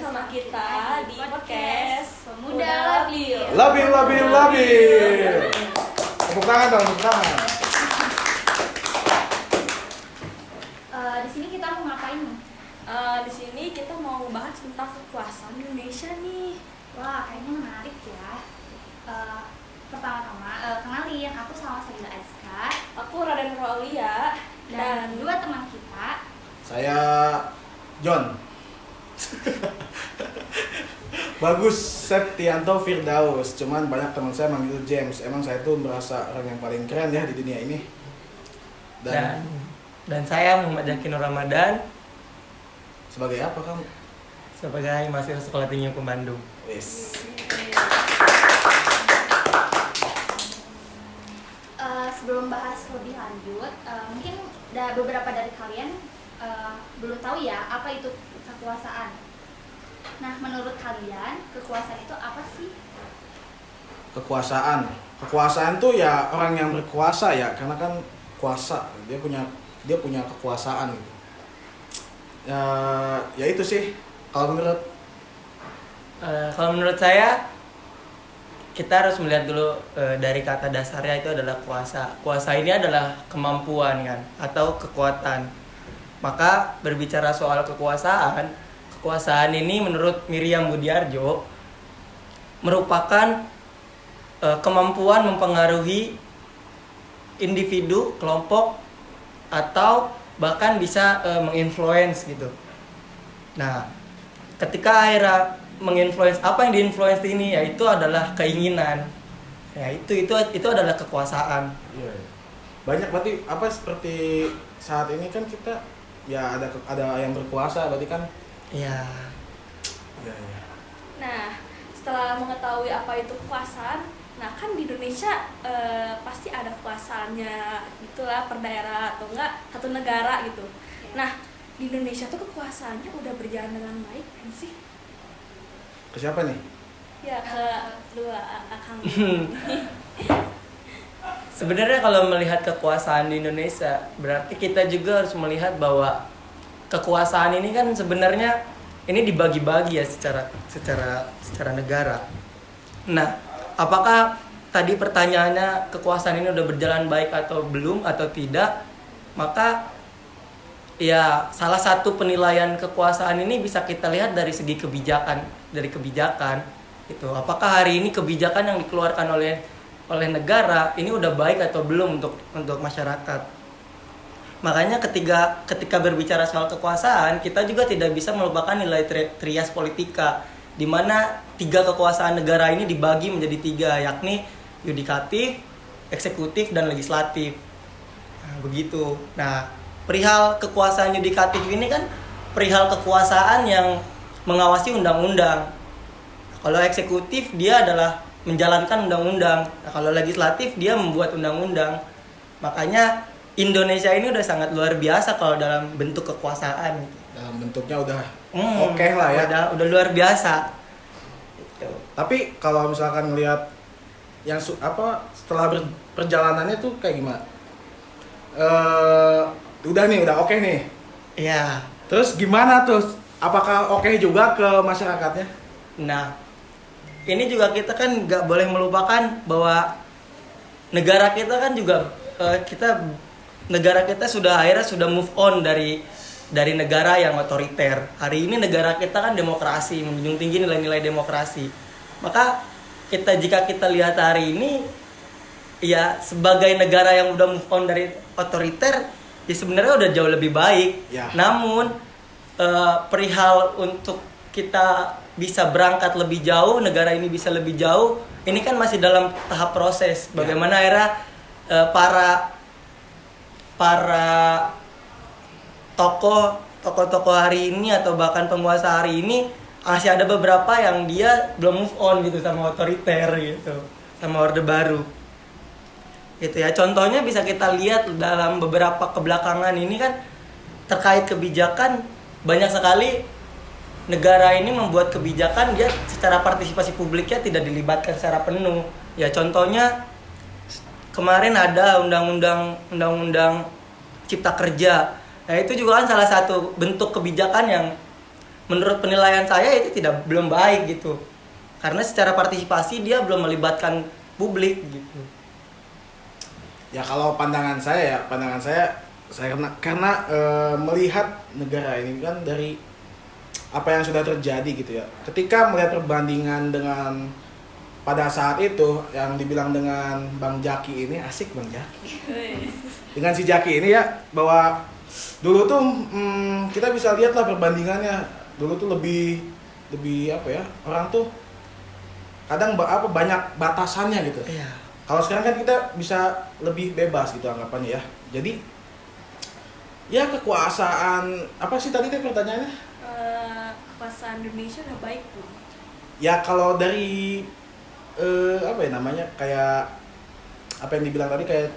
sama kita di podcast Pemuda Labil. Labil. Tepuk tangan dong, tepuk tangan. Di sini kita mau ngapain nih? Di sini kita mau bahas tentang kekuasaan Indonesia nih. Wah, kayaknya menarik ya. Pertama-tama, kenalin, aku sama Sabila Eska Aku Raden Rolia dan dua teman kita. Saya John. Bagus Septianto Firdaus. Cuman banyak teman saya manggil James. Emang saya tuh merasa orang yang paling keren ya di dunia ini. Dan saya Muhammad Yakin Ramadan. Sebagai apa kamu? Sebagai mahasiswa Sekolah Tinggi Hukum Bandung. Yes. Sebelum bahas lebih lanjut, mungkin beberapa dari kalian belum tahu ya apa itu kekuasaan. Nah, menurut kalian kekuasaan itu apa sih? Kekuasaan tuh ya orang yang berkuasa ya, karena kan kuasa, dia punya kekuasaan gitu. Ya itu sih kalau menurut saya, kita harus melihat dulu dari kata dasarnya itu adalah kuasa. Kuasa ini adalah kemampuan kan, atau kekuatan. Maka berbicara soal kekuasaan ini menurut Miriam Budiarjo merupakan kemampuan mempengaruhi individu, kelompok, atau bahkan bisa menginfluence gitu. Nah, ketika akhirnya menginfluence, apa yang diinfluence ini yaitu adalah keinginan. Ya, itu adalah kekuasaan. Iya. Banyak berarti apa seperti saat ini kan kita ya ada yang berkuasa berarti kan. Iya. Iya. Nah, setelah mengetahui apa itu kekuasaan, nah kan di Indonesia pasti ada kekuasaannya gitulah, per daerah atau enggak satu negara gitu. Nah, di Indonesia tuh kekuasaannya udah berjalan dengan baik kan sih? Ke siapa nih? Ya, ke dua akang. Sebenarnya kalau melihat kekuasaan di Indonesia, berarti kita juga harus melihat bahwa kekuasaan ini kan sebenarnya ini dibagi-bagi ya secara negara. Nah, apakah tadi pertanyaannya kekuasaan ini udah berjalan baik atau belum atau tidak? Maka ya salah satu penilaian kekuasaan ini bisa kita lihat dari segi kebijakan itu. Apakah hari ini kebijakan yang dikeluarkan oleh negara ini udah baik atau belum untuk masyarakat? Makanya ketika berbicara soal kekuasaan, kita juga tidak bisa melupakan nilai trias politika, di mana 3 kekuasaan negara ini dibagi menjadi 3, yakni yudikatif, eksekutif, dan legislatif. Nah, begitu. Nah, perihal kekuasaan yudikatif ini kan perihal kekuasaan yang mengawasi undang-undang. Kalau eksekutif dia adalah menjalankan undang-undang. Nah, kalau legislatif dia membuat undang-undang. Makanya Indonesia ini udah sangat luar biasa kalau dalam bentuk kekuasaan. Dalam bentuknya udah oke lah ya. Udah luar biasa. Gitu. Tapi kalau misalkan ngelihat yang setelah perjalanannya tuh kayak gimana? Udah oke nih. Iya. Terus gimana tuh? Apakah oke juga ke masyarakatnya? Nah, ini juga kita kan nggak boleh melupakan bahwa negara kita kan juga negara kita akhirnya sudah move on dari negara yang otoriter. Hari ini negara kita kan demokrasi, menjunjung tinggi nilai-nilai demokrasi. Maka jika kita lihat hari ini, ya sebagai negara yang udah move on dari otoriter, ya sebenarnya udah jauh lebih baik. Ya. Namun perihal untuk kita bisa berangkat lebih jauh, negara ini bisa lebih jauh, ini kan masih dalam tahap proses. Bagaimana akhirnya para tokoh hari ini atau bahkan penguasa hari ini masih ada beberapa yang dia belum move on gitu sama otoriter gitu, sama orde baru gitu ya. Contohnya bisa kita lihat dalam beberapa kebelakangan ini kan terkait kebijakan, banyak sekali negara ini membuat kebijakan dia secara partisipasi publiknya tidak dilibatkan secara penuh. Ya contohnya kemarin ada undang-undang Cipta Kerja. Nah itu juga kan salah satu bentuk kebijakan yang menurut penilaian saya itu belum baik gitu. Karena secara partisipasi dia belum melibatkan publik gitu. Ya kalau pandangan saya karena melihat negara ini kan dari apa yang sudah terjadi gitu ya. Ketika melihat perbandingan dengan pada saat itu yang dibilang dengan Bang Jaki ini, asik Bang Jaki. Dengan si Jaki ini ya, bahwa dulu tuh kita bisa lihat lah perbandingannya. Dulu tuh lebih apa ya, orang tuh kadang banyak batasannya gitu. Iya. Kalau sekarang kan kita bisa lebih bebas gitu anggapannya ya. Jadi ya kekuasaan apa sih tadi pertanyaannya? Kekuasaan Indonesia udah baik belum? Ya kalau dari apa ya namanya, kayak apa yang dibilang tadi, kayak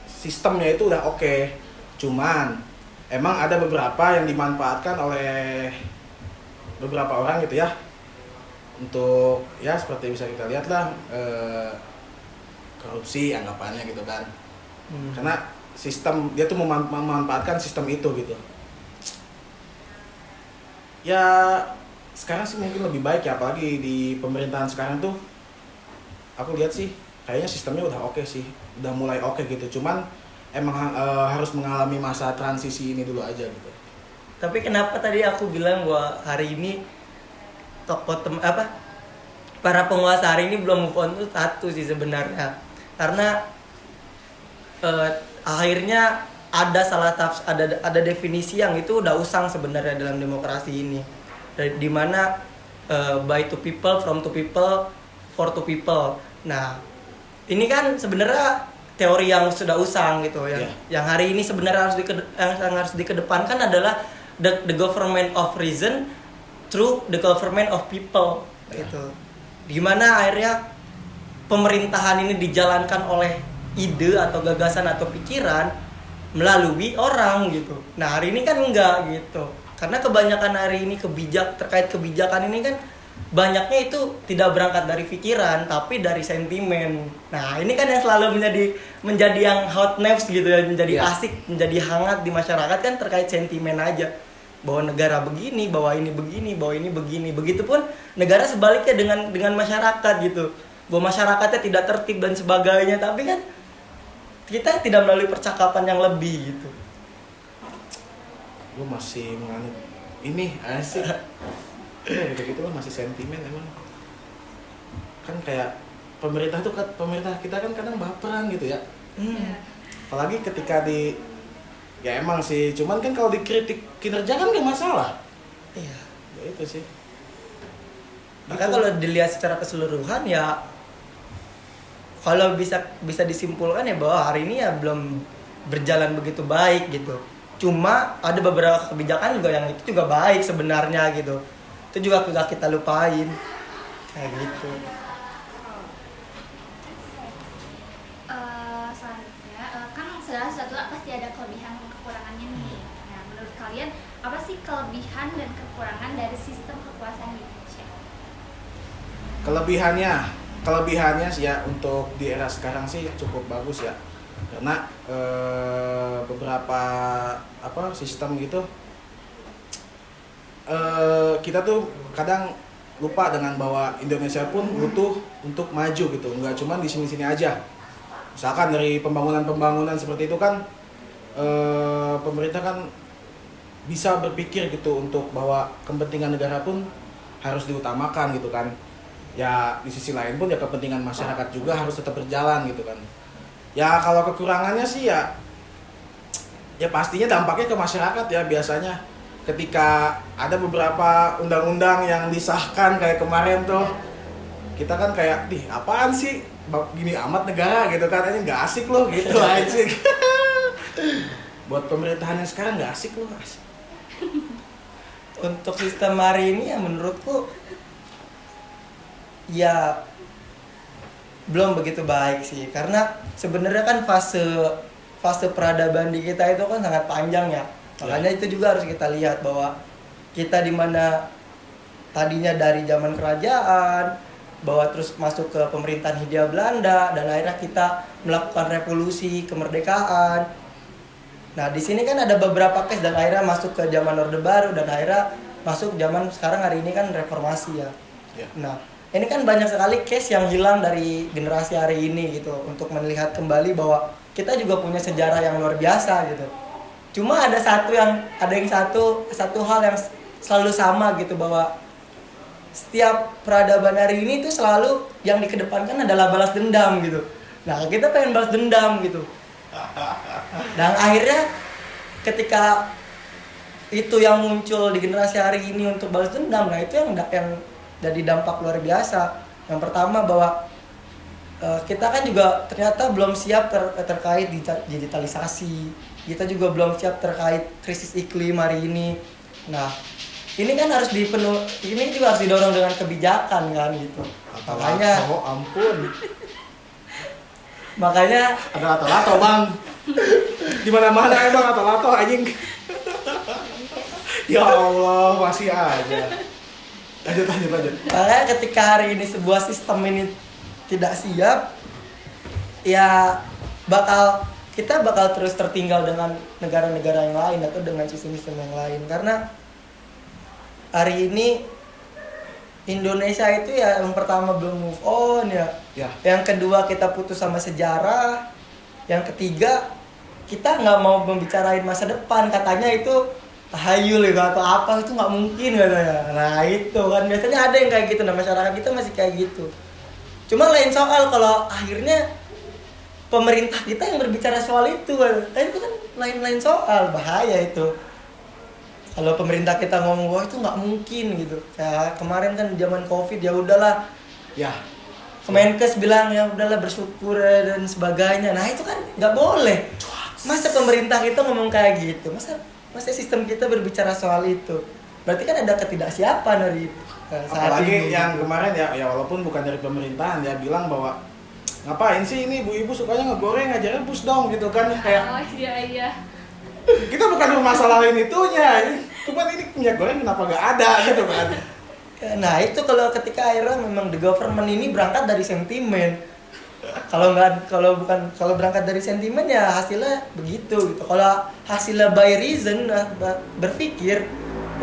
sistemnya itu udah oke. Cuman emang ada beberapa yang dimanfaatkan oleh beberapa orang gitu ya, untuk ya seperti bisa kita lihat lah korupsi anggapannya gitu kan. Karena sistem dia tuh memanfaatkan sistem itu gitu. Ya sekarang sih mungkin lebih baik ya, apalagi di pemerintahan sekarang tuh aku lihat sih kayaknya sistemnya udah oke sih, udah mulai oke gitu. Cuman emang harus mengalami masa transisi ini dulu aja gitu. Tapi kenapa tadi aku bilang bahwa hari ini para penguasa hari ini belum move on tuh satu sih sebenarnya. Karena akhirnya ada definisi yang itu udah usang sebenarnya dalam demokrasi ini. Di mana by to people, from to people, for to people. Nah, ini kan sebenarnya teori yang sudah usang gitu ya. Yang hari ini sebenarnya harus dikedepankan adalah the government of reason through the government of people gitu. Dimana akhirnya pemerintahan ini dijalankan oleh ide atau gagasan atau pikiran melalui orang gitu. Nah hari ini kan enggak gitu. Karena kebanyakan hari ini terkait kebijakan ini kan banyaknya itu tidak berangkat dari pikiran tapi dari sentimen. Nah ini kan yang selalu menjadi yang hot news gitu ya, menjadi asik, menjadi hangat di masyarakat kan terkait sentimen aja. Bahwa negara begini, bahwa ini begini, bahwa ini begini. Begitupun negara sebaliknya dengan masyarakat gitu. Bahwa masyarakatnya tidak tertib dan sebagainya, tapi kan kita tidak melalui percakapan yang lebih gitu. Lu masih menganut ini asik. Ya gitu lah, masih sentimen emang. Kan kayak pemerintah kita kan kadang baperan gitu ya. Apalagi ketika ya emang sih, cuman kan kalau dikritik kinerja kan gak masalah. Iya. Ya itu sih. Maka kalau dilihat secara keseluruhan ya, kalau bisa disimpulkan ya bahwa hari ini ya belum berjalan begitu baik gitu. Cuma ada beberapa kebijakan juga yang itu juga baik sebenarnya gitu. Itu juga gak kita lupain. Kayak gitu. Selanjutnya, kan segala sesuatu pasti ada kelebihan dan kekurangannya nih. Nah, menurut kalian apa sih kelebihan dan kekurangan dari sistem kekuasaan di Indonesia? Kelebihannya sih ya, untuk di era sekarang sih cukup bagus ya. Karena beberapa sistem gitu kita tuh kadang lupa dengan bahwa Indonesia pun butuh untuk maju gitu, nggak cuma di sini-sini aja. Misalkan dari pembangunan seperti itu kan pemerintah kan bisa berpikir gitu untuk bahwa kepentingan negara pun harus diutamakan gitu kan. Ya di sisi lain pun ya kepentingan masyarakat juga harus tetap berjalan gitu kan. Ya kalau kekurangannya sih ya pastinya dampaknya ke masyarakat ya. Biasanya ketika ada beberapa undang-undang yang disahkan kayak kemarin tuh, kita kan kayak apaan sih gini amat negara gitu kan, ini nggak asik loh gitu aja. Buat pemerintahannya sekarang nggak asik loh. Untuk sistem hari ini ya menurutku ya belum begitu baik sih, karena sebenarnya kan fase peradaban di kita itu kan sangat panjang ya. Makanya itu juga harus kita lihat bahwa kita di mana tadinya dari zaman kerajaan, bahwa terus masuk ke pemerintahan Hindia Belanda, dan akhirnya kita melakukan revolusi kemerdekaan. Nah di sini kan ada beberapa case dan akhirnya masuk ke zaman Orde Baru dan akhirnya masuk zaman sekarang hari ini kan reformasi ya. Ya. Nah ini kan banyak sekali case yang hilang dari generasi hari ini gitu untuk melihat kembali bahwa kita juga punya sejarah yang luar biasa gitu. Cuma ada satu hal yang selalu sama gitu, bahwa setiap peradaban hari ini tuh selalu yang dikedepankan adalah balas dendam gitu. Nah kita pengen balas dendam gitu. Dan akhirnya ketika itu yang muncul di generasi hari ini untuk balas dendam, nah itu yang jadi dampak luar biasa. Yang pertama bahwa kita kan juga ternyata belum siap terkait digitalisasi. Kita juga belum siap terkait krisis iklim hari ini. Nah, ini kan ini juga harus didorong dengan kebijakan kan gitu. Makanya oh ampun. Makanya Ada lato-lato, Bang. Di mana-mana emang lato-lato anjing. Ya Allah, masih aja. Lanjut. makanya ketika hari ini sebuah sistem ini tidak siap, ya kita bakal terus tertinggal dengan negara-negara yang lain atau dengan sistem-sistem yang lain. Karena hari ini Indonesia itu ya yang pertama belum move on ya. Yang kedua kita putus sama sejarah. Yang ketiga kita nggak mau membicarain masa depan, katanya itu tahayul gitu atau apa, itu nggak mungkin katanya. Nah itu kan biasanya ada yang kayak gitu, nah masyarakat kita masih kayak gitu. Cuma lain soal kalau akhirnya pemerintah kita yang berbicara soal itu kan itu kan lain soal, bahaya itu. Kalau pemerintah kita ngomong wah itu nggak mungkin gitu. Ya kemarin kan zaman Covid ya udahlah. Ya. Kemenkes bilang ya udahlah bersyukur dan sebagainya. Nah itu kan nggak boleh. Masa pemerintah kita ngomong kayak gitu? Masa sistem kita berbicara soal itu? Berarti kan ada ketidaksiapan dari saat Apalagi ini. yang kemarin ya walaupun bukan dari pemerintahan, dia bilang bahwa ngapain sih ini ibu-ibu sukanya ngegoreng aja rebus dong gitu kan, kayak Oh iya. kita bukan bermasalahin itunya, cuman ini minyak goreng kenapa gak ada gitu kan. Nah itu kalau ketika akhirnya memang the government ini berangkat dari sentimen. Kalau berangkat dari sentimen ya hasilnya begitu gitu. Kalau hasilnya by reason, berpikir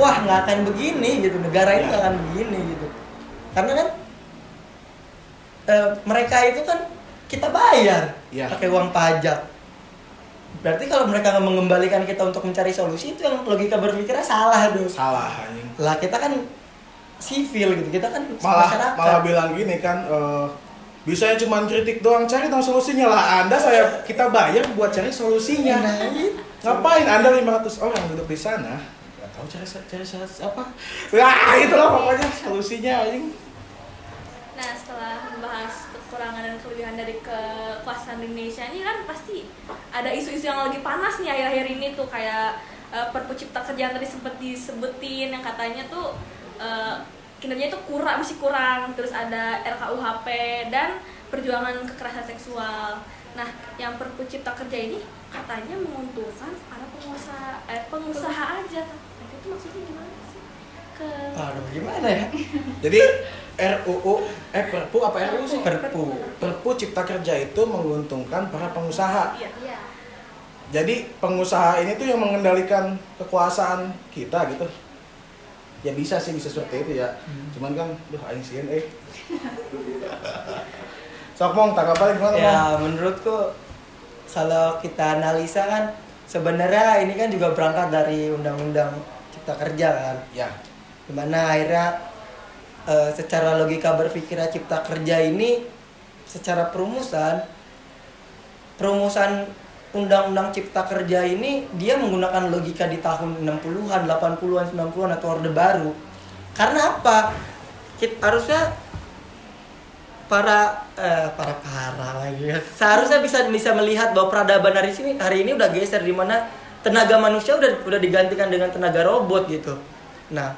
wah nggak akan begini gitu, negara ini nggak akan begini gitu. Karena kan mereka itu kan kita bayar pakai uang pajak. Berarti kalau mereka nggak mengembalikan kita untuk mencari solusi, itu yang logika berpikirnya salah dong. Salah anjing. Lah kita kan sivil gitu, kita kan Malah masyarakat. bilang gini kan, bisanya cuma kritik doang, cari dong solusinya lah. Kita bayar buat cari solusinya. Nah, gitu. Ngapain Anda 500 orang duduk di sana? Gak tahu cari apa? Wah, itulah pokoknya solusinya anjing. Nah, setelah membahas kekurangan dan kelebihan dari kekuasaan Indonesia ini kan pasti ada isu-isu yang lagi panas nih akhir-akhir ini tuh, kayak Perpu Cipta Kerja yang tadi sempat disebutin yang katanya tuh kinerjanya itu masih kurang, terus ada RKUHP dan perjuangan kekerasan seksual. Nah, yang Perpu Cipta Kerja ini katanya menguntungkan para pengusaha aja. Nah, itu maksudnya gimana sih? Aduh, gimana ya? Jadi Perpu apa RUU sih? Perpu Cipta Kerja itu menguntungkan para pengusaha. Iya. Jadi pengusaha ini tuh yang mengendalikan kekuasaan kita gitu. Ya bisa seperti itu ya. Cuman kan, aing sieun Sok Mong, tanggapannya gimana Mong? ya menurutku kalau kita analisa kan sebenarnya ini kan juga berangkat dari Undang-Undang Cipta Kerja kan. Ya. Dimana akhirnya secara logika berpikirnya Cipta Kerja ini secara perumusan Undang-Undang Cipta Kerja ini dia menggunakan logika di tahun 60-an, 80-an, 90-an atau Orde Baru. Karena apa? Harusnya para lagi. Seharusnya bisa melihat bahwa peradaban hari ini udah geser, di mana tenaga manusia udah digantikan dengan tenaga robot gitu. Nah,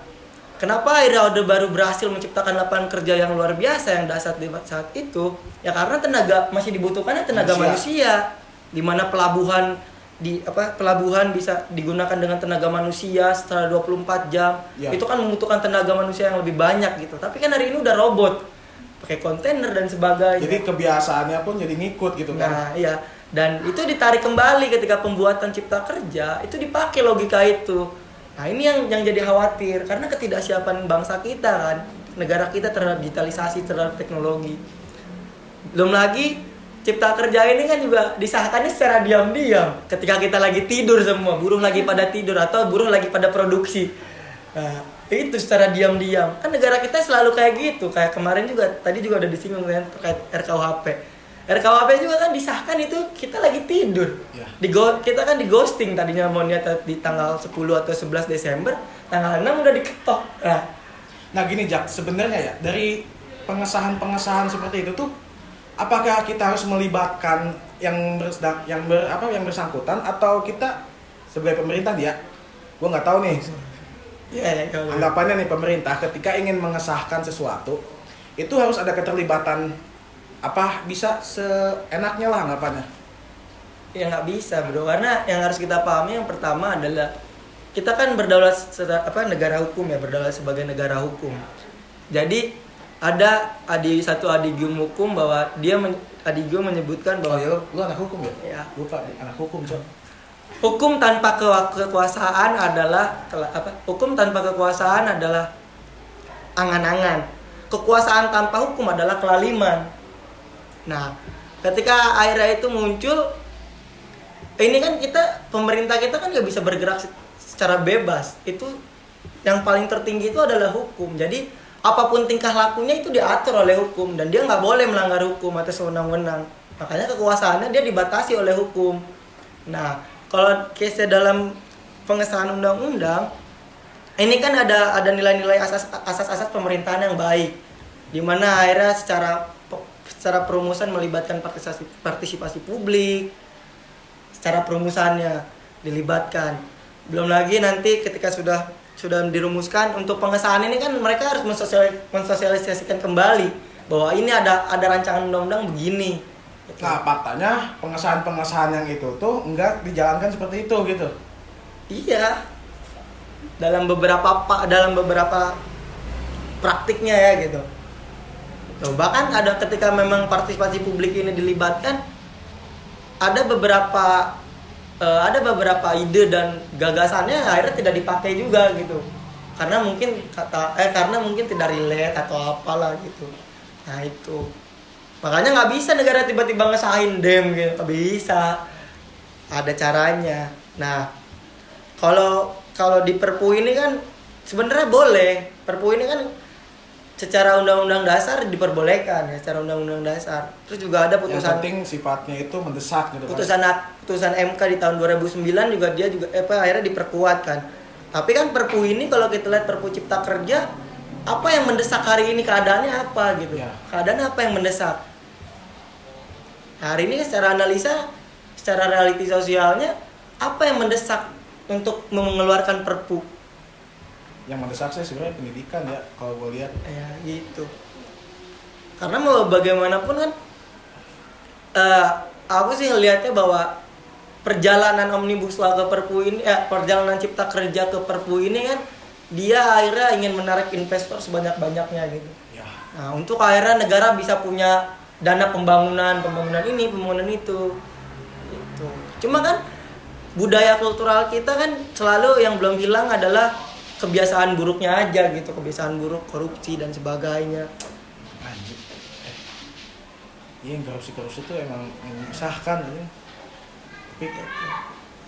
kenapa akhirnya Orde Baru berhasil menciptakan lapangan kerja yang luar biasa yang dahsyat di saat itu? Ya karena masih dibutuhkannya tenaga manusia. Di mana pelabuhan bisa digunakan dengan tenaga manusia setelah 24 jam. Ya. Itu kan membutuhkan tenaga manusia yang lebih banyak gitu. Tapi kan hari ini udah robot, pakai kontainer dan sebagainya. Jadi kebiasaannya pun jadi ngikut gitu kan. Nah, iya. Dan itu ditarik kembali ketika pembuatan cipta kerja, itu dipakai logika itu. Nah ini yang jadi khawatir, karena ketidaksiapan bangsa kita kan, negara kita terhadap digitalisasi, terhadap teknologi. Belum lagi cipta kerja ini kan juga disahkannya secara diam-diam. Ketika kita lagi tidur semua, buruh lagi pada tidur atau buruh lagi pada produksi. Nah itu secara diam-diam. Kan negara kita selalu kayak gitu. Kayak kemarin juga, tadi juga udah disinggung kan terkait RKUHP. RKUHP juga kan disahkan itu kita lagi tidur. Ya. Kita kan di ghosting, tadinya mau niat di tanggal 10 atau 11 Desember, tanggal 6 udah diketok. Nah gini Jak, sebenarnya ya dari pengesahan seperti itu tuh, apakah kita harus melibatkan yang bersangkutan atau kita sebagai pemerintah dia? Gue nggak tahu nih. Anggapannya nih pemerintah ketika ingin mengesahkan sesuatu itu harus ada keterlibatan, apa bisa seenaknya lah anggapannya? Ya nggak bisa bro, karena yang harus kita pahami yang pertama adalah kita kan berdaulat negara hukum ya, berdaulat sebagai negara hukum. Jadi ada satu adigium hukum bahwa adigium menyebutkan bahwa lu anak hukum ya? Ya. Lupa anak hukum coba. Hukum tanpa kekuasaan adalah Hukum tanpa kekuasaan adalah angan-angan. Kekuasaan tanpa hukum adalah kelaliman. Nah, ketika akhirnya itu muncul, ini kan pemerintah kita kan nggak bisa bergerak secara bebas. Itu yang paling tertinggi itu adalah hukum. Jadi apapun tingkah lakunya itu diatur oleh hukum dan dia nggak boleh melanggar hukum atas wewenang-wewenang. Makanya kekuasaannya dia dibatasi oleh hukum. Nah, kalau case dalam pengesahan undang-undang, ini kan ada nilai-nilai asas-asas pemerintahan yang baik, di mana akhirnya secara perumusan melibatkan partisipasi publik, secara perumusannya dilibatkan. Belum lagi nanti ketika sudah dirumuskan untuk pengesahan ini kan mereka harus mensosialisasikan kembali bahwa ini ada rancangan undang-undang begini. Gitu. Nah faktanya pengesahan yang itu tuh enggak dijalankan seperti itu gitu. Iya. Dalam beberapa praktiknya ya gitu. Bahkan ada ketika memang partisipasi publik ini dilibatkan, ada beberapa ide dan gagasannya akhirnya tidak dipakai juga gitu, karena mungkin tidak relate atau apalah gitu. Nah itu makanya nggak bisa negara tiba-tiba ngesahin dem gitu, nggak bisa, ada caranya. Nah kalau di Perpu ini kan sebenarnya boleh, Perpu ini kan secara undang-undang dasar diperbolehkan ya, secara undang-undang dasar. Terus juga ada putusan, yang penting sifatnya itu mendesak gitu. Putusan MK di tahun 2009 juga akhirnya diperkuat kan. Tapi kan Perpu ini kalau kita lihat Perpu Cipta Kerja, apa yang mendesak hari ini, keadaannya apa gitu ya. Keadaannya apa yang mendesak hari ini secara analisa, secara realiti sosialnya, apa yang mendesak untuk mengeluarkan Perpu? Yang mendesak saya sebenarnya pendidikan ya, kalau gue lihat. Ya gitu. Karena mau bagaimanapun kan, aku sih ngelihatnya bahwa perjalanan Omnibus Law ke Perpu ini, perjalanan Cipta Kerja ke Perpu ini kan, dia akhirnya ingin menarik investor sebanyak-banyaknya gitu. Ya. Nah, untuk akhirnya negara bisa punya dana pembangunan ini, pembangunan itu. Gitu. Cuma kan budaya kultural kita kan selalu yang belum hilang adalah kebiasaan buruknya aja gitu, kebiasaan buruk, korupsi dan sebagainya. Anjir. Iya, korupsi itu emang menyusahkan ya. Tapi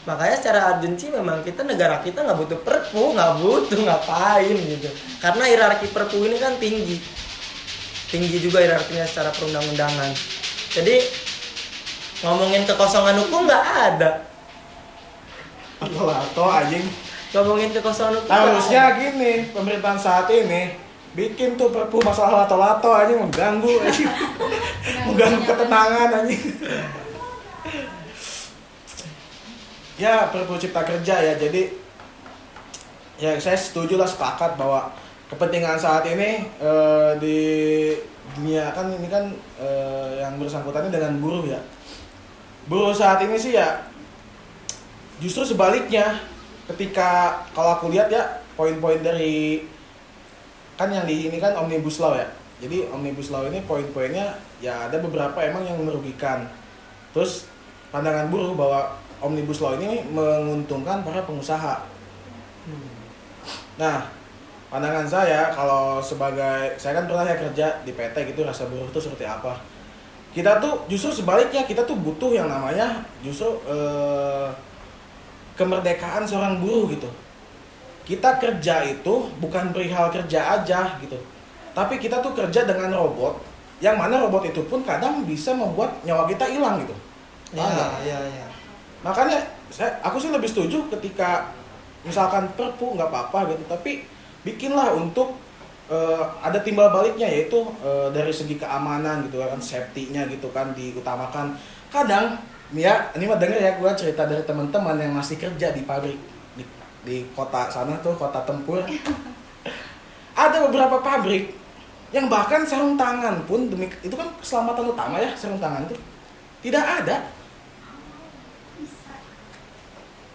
Makanya secara urgensi memang negara kita nggak butuh Perpu, nggak butuh ngapain gitu. Karena hierarki Perpu ini kan tinggi juga hierarkinya secara perundang-undangan. Jadi ngomongin kekosongan hukum nggak ada. atau anjing. Ngomongin kekosongan hukum. Harusnya gini, pemerintahan saat ini bikin tuh Perpu masalah lato-lato anjing, mengganggu anjing. Mengganggu ketenangan anjing. Ya, Perpu Cipta Kerja ya. Jadi ya saya setuju lah, sepakat bahwa kepentingan saat ini di dunia kan ini kan yang bersangkutannya dengan buruh ya. Buruh saat ini sih ya justru sebaliknya, ketika kalau aku lihat ya poin-poin dari kan yang di ini kan Omnibus Law ya. Jadi Omnibus Law ini poin-poinnya ya ada beberapa emang yang merugikan. Terus pandangan buruh bahwa Omnibus Law ini menguntungkan para pengusaha. Nah, pandangan saya kalau saya kan pernah ya kerja di PT gitu, rasa buruh itu seperti apa. Kita tuh justru sebaliknya, kita tuh butuh yang namanya justru kemerdekaan seorang buruh gitu. Kita kerja itu bukan perihal kerja aja gitu, tapi kita tuh kerja dengan robot, yang mana robot itu pun kadang bisa membuat nyawa kita hilang gitu. Iya. Makanya aku sih lebih setuju ketika misalkan perpu nggak apa-apa gitu, tapi bikinlah untuk ada timbal baliknya, yaitu dari segi keamanan gitu kan, safety-nya gitu kan diutamakan. Kadang ya, ini mah denger ya, gue cerita dari teman-teman yang masih kerja di pabrik di kota sana tuh, kota Tempur. Ada beberapa pabrik yang bahkan sarung tangan pun itu kan keselamatan utama ya, sarung tangan itu tidak ada.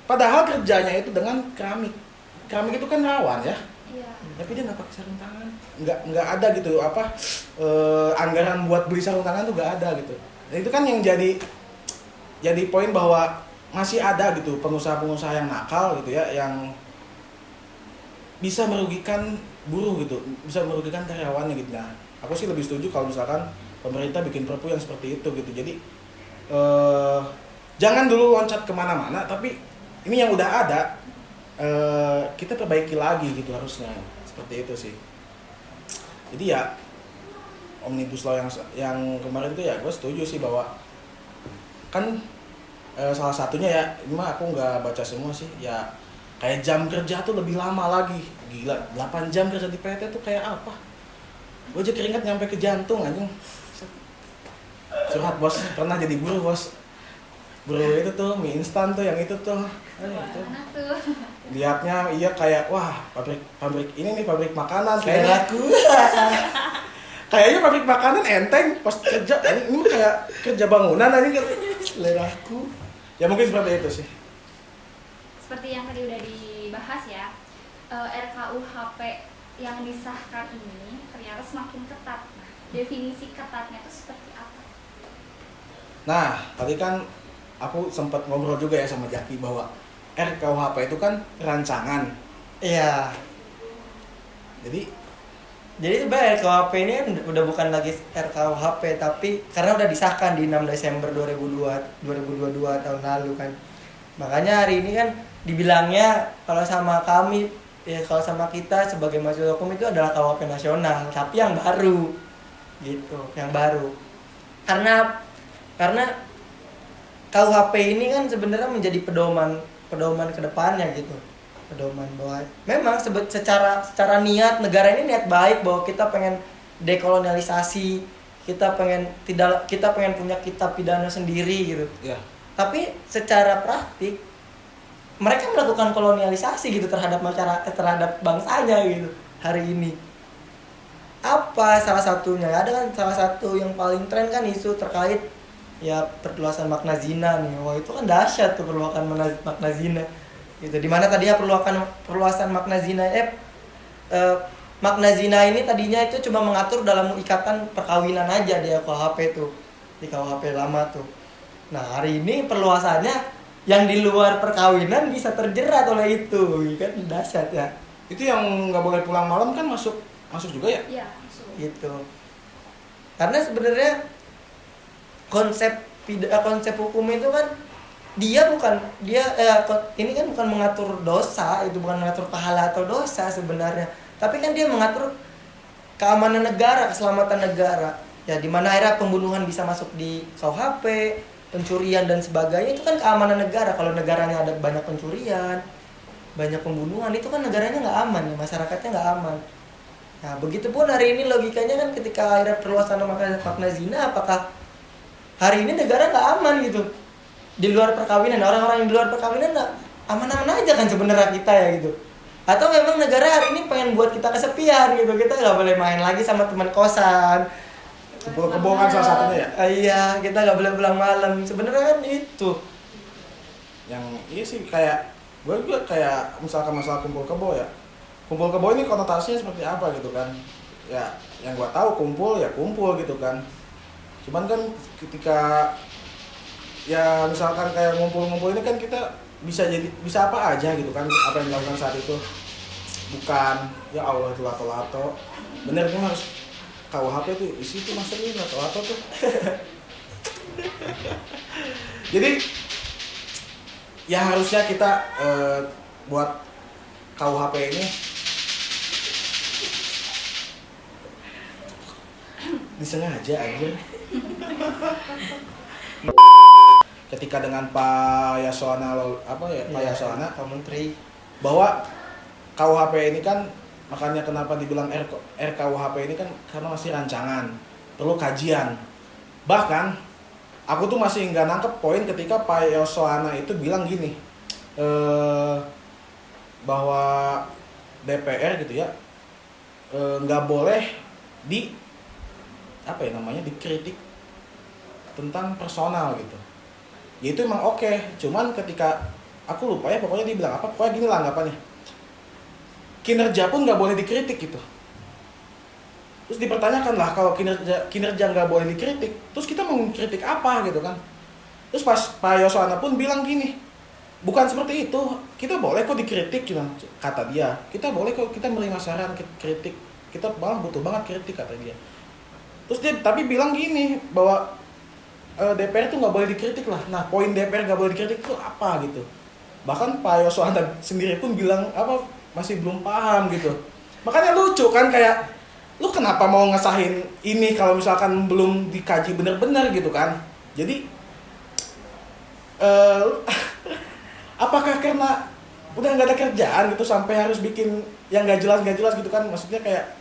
Padahal kerjanya itu dengan keramik. Keramik itu kan rawan ya. Iya. Tapi dia nggak pakai sarung tangan, nggak ada gitu anggaran buat beli sarung tangan tuh nggak ada gitu. Nah, itu kan yang jadi poin bahwa masih ada gitu pengusaha-pengusaha yang nakal gitu ya, yang bisa merugikan buruh gitu, bisa merugikan karyawannya gitu. Nah, aku sih lebih setuju kalau misalkan pemerintah bikin perpu yang seperti itu gitu. Jadi jangan dulu loncat kemana-mana, tapi ini yang udah ada kita perbaiki lagi gitu harusnya, seperti itu sih. Jadi ya Omnibus Law yang kemarin tuh ya gue setuju sih, bahwa kan salah satunya ya, ini mah aku nggak baca semua sih ya, kayak jam kerja tuh lebih lama lagi. Gila, 8 jam kerja di PT tuh kayak apa, gue aja keringat nyampe ke jantung anjing. Curhat bos, pernah jadi buruh bos. Buruh itu tuh mie instan tuh, yang itu tuh itu. Mana tuh? Lihatnya iya kayak wah pabrik ini nih, pabrik makanan Seleraku. kayaknya pabrik makanan enteng, pas kerja ini mah kayak kerja bangunan aja gitu. Seleraku ya, mungkin seperti itu sih. Seperti yang tadi udah dibahas ya, RKUHP yang disahkan ini ternyata semakin ketat. Nah, definisi ketatnya itu seperti apa? Nah, tadi kan aku sempat ngobrol juga ya sama Jaki bahwa RKUHP itu kan rancangan. Iya. Jadi sebenarnya RKUHP ini kan udah bukan lagi RKUHP, tapi karena udah disahkan di 6 Desember 2022 tahun lalu kan. Makanya hari ini kan dibilangnya kalau sama kami ya, kalau sama kita sebagai mahasiswa hukum itu adalah KUHP nasional, tapi yang baru gitu, yang baru. Karena KUHP ini kan sebenarnya menjadi pedoman ke depannya gitu. Pedoman bahwa memang secara niat negara ini niat baik, bahwa kita pengen dekolonialisasi, kita pengen punya kitab pidana sendiri gitu. ya, Tapi secara praktik mereka melakukan kolonialisasi gitu terhadap masyarakat, terhadap bangsanya gitu hari ini. Apa salah satunya? Ada kan salah satu yang paling tren kan isu terkait ya perluasan makna zina nih. Wah, itu kan dahsyat tuh perluasan makna zina. Gitu. Dimana tadinya perluasan makna zina makna zina ini tadinya itu cuma mengatur dalam ikatan perkawinan aja di KUHP tuh. Di KUHP lama tuh. Nah, hari ini perluasannya yang di luar perkawinan bisa terjerat oleh itu, kan dahsyat ya. itu yang nggak boleh pulang malam kan masuk juga ya? Iya, masuk. Gitu. Karena sebenarnya konsep hukum itu kan ini kan bukan mengatur dosa, itu bukan mengatur pahala atau dosa sebenarnya, tapi kan dia mengatur keamanan negara, keselamatan negara. Ya, di mana akhirnya pembunuhan bisa masuk di KUHP, pencurian dan sebagainya, itu kan keamanan negara. Kalau negaranya ada banyak pencurian, banyak pembunuhan, itu kan negaranya nggak aman ya, masyarakatnya nggak aman. Nah, begitupun hari ini logikanya kan ketika akhirnya perluasan makna zina, apakah hari ini negara nggak aman gitu? Di luar perkawinan, orang-orang yang di luar perkawinan aman-aman aja kan sebenarnya kita ya gitu. Atau memang negara hari ini pengen buat kita kesepian gitu, kita nggak boleh main lagi sama teman kosan. Kebohongan salah satunya ya? Iya, kita nggak boleh pulang malam. Sebenarnya kan itu. Yang iya sih, kayak gue juga kayak misalkan masalah kumpul kebo ya. Kumpul kebo ini konotasinya seperti apa gitu kan? Ya, yang gue tahu kumpul ya kumpul gitu kan. Cuman kan ketika ya misalkan kayak ngumpul-ngumpul ini kan kita bisa apa aja gitu kan, apa yang dilakukan saat itu. Bukan ya Allah itu lato-lato. Bener kan harus KUHP tuh isi itu masa ini lato-lato tuh. Jadi ya harusnya kita buat KUHP ini disengaja aja. Ketika dengan Pak Yasona Pak Yasona Pak Menteri, bahwa KUHP ini kan, makanya kenapa dibilang RKUHP ini kan karena masih rancangan, perlu kajian. Bahkan aku tuh masih nggak nangkep poin ketika Pak Yasona itu bilang gini, bahwa DPR gitu ya nggak boleh dikritik tentang personal gitu. Ya itu emang oke, cuman ketika aku lupa ya pokoknya dia bilang apa, pokoknya gini lah anggapannya, kinerja pun nggak boleh dikritik gitu. Terus dipertanyakan lah, kalau kinerja nggak boleh dikritik, terus kita mau kritik apa gitu kan. Terus pas Pak Yoswana pun bilang gini, bukan seperti itu, kita boleh kok dikritik gitu, kata dia, kita boleh kok, kita menerima saran kritik, kita malah butuh banget kritik kata dia. Terus dia tapi bilang gini, bahwa DPR itu nggak boleh dikritik lah. Nah, poin DPR nggak boleh dikritik itu apa gitu. Bahkan Pak Yoswana sendiri pun bilang masih belum paham gitu. Makanya lucu kan, kayak lu kenapa mau ngesahin ini kalau misalkan belum dikaji benar-benar gitu kan. Jadi apakah karena udah nggak ada kerjaan gitu sampai harus bikin yang nggak jelas gitu kan. Maksudnya kayak